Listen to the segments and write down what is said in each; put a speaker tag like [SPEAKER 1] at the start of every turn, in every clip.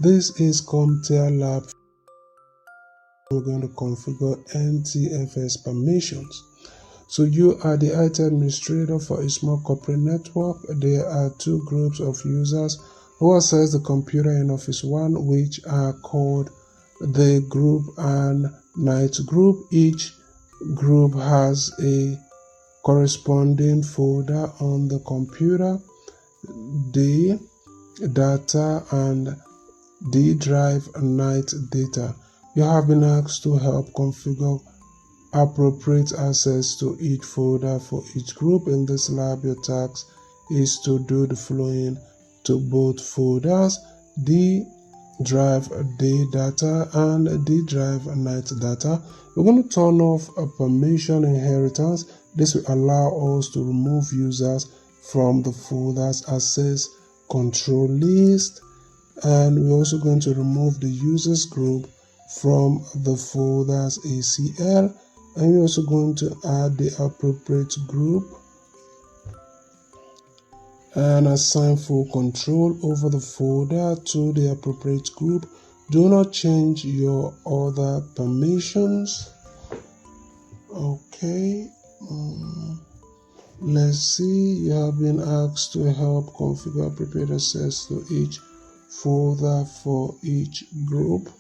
[SPEAKER 1] This is CompTIA lab. We're going to configure NTFS permissions. So you are the IT administrator for a small corporate network. There are two groups of users who access the computer in Office 1, which are called the group and night group. Each group has a corresponding folder on the computer. The data and the drive night data. You have been asked to help configure appropriate access to each folder for each group. In this lab, your task is to do the following to both folders: the drive day data and the drive night data. We're going to turn off a permission inheritance. This will allow us to remove users from the folders access control list, and we're also going to remove the users group from the folders ACL, and we're also going to add the appropriate group and assign full control over the folder to the appropriate group. Do not change your other permissions. Okay, let's see. You have been asked to help configure appropriate access to each folder for each group.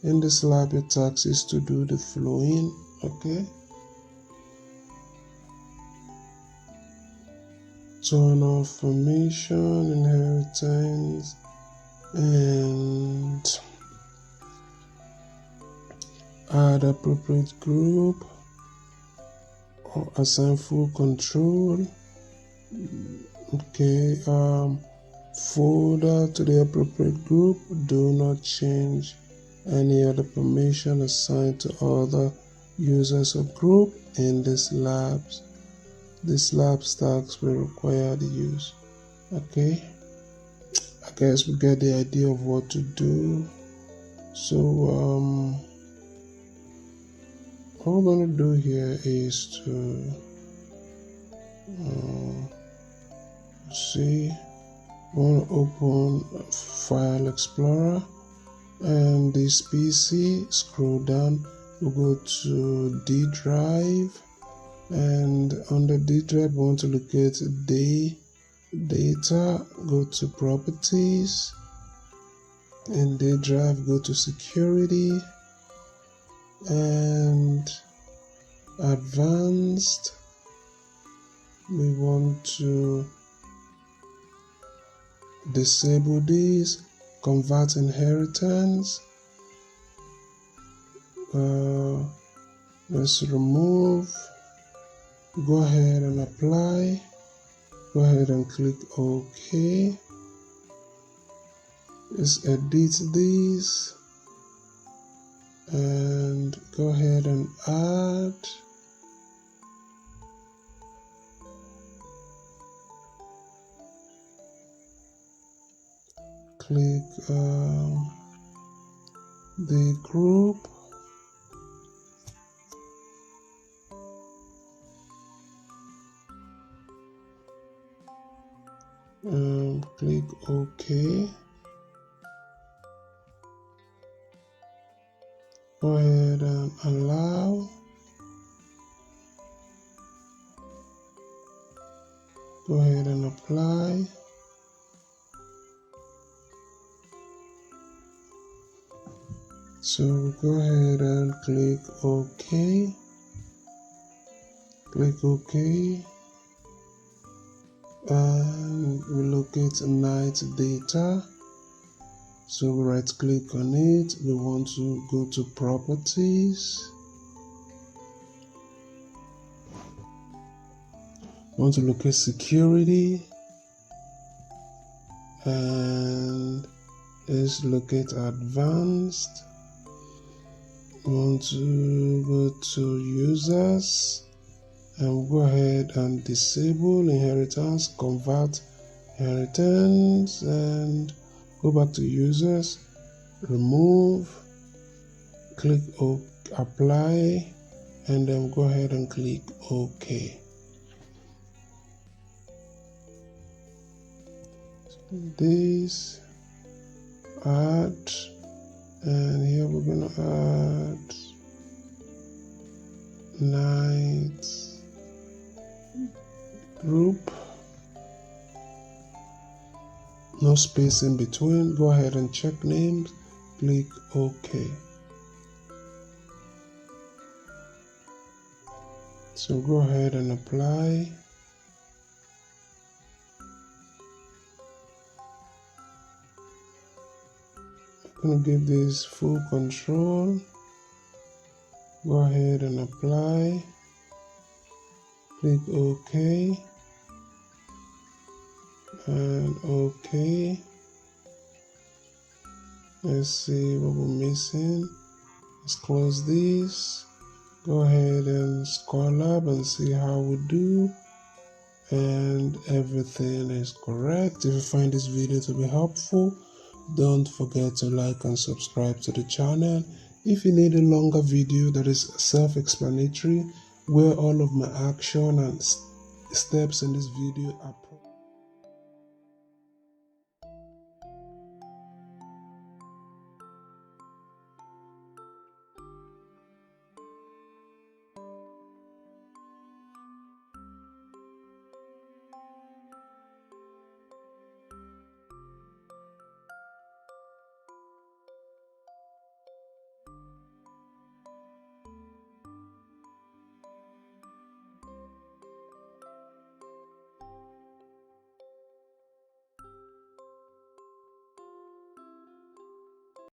[SPEAKER 1] In this lab, your task is to do the following. Okay, turn off permission inheritance and add appropriate group or assign full control. Okay, folder to the appropriate group. Do not change any other permission assigned to other users of group. In this lab task will require the use. Okay, I guess we get the idea of what to do. So what we're going to do here is to see, we want to open File Explorer and this PC. Scroll down, we'll go to D drive, and under D drive we want to locate the data. Go to properties, and D drive, go to security and advanced. We want to disable this, convert inheritance. Let's remove. Go ahead and apply. Go ahead and click OK. Let's edit this and go ahead and add. Click the group. Click OK. Go ahead and allow. Go ahead and apply. So go ahead and click OK. Click OK. And we locate night data. So we right click on it. We want to go to properties. We want to locate security. And let's locate advanced. We want to go to users. And we'll go ahead and disable inheritance, convert inheritance, and go back to users, remove, click apply, and then go ahead and click OK. This add, and here we're going to add night group, no space in between. Go ahead and check names, click OK. So go ahead and apply. I'm going to give this full control. Go ahead and apply. Click OK. And OK. Let's see what we're missing. Let's close this. Go ahead and scroll up and see how we do. And everything is correct. If you find this video to be helpful, don't forget to like and subscribe to the channel. If you need a longer video that is self-explanatory, where all of my action and steps in this video are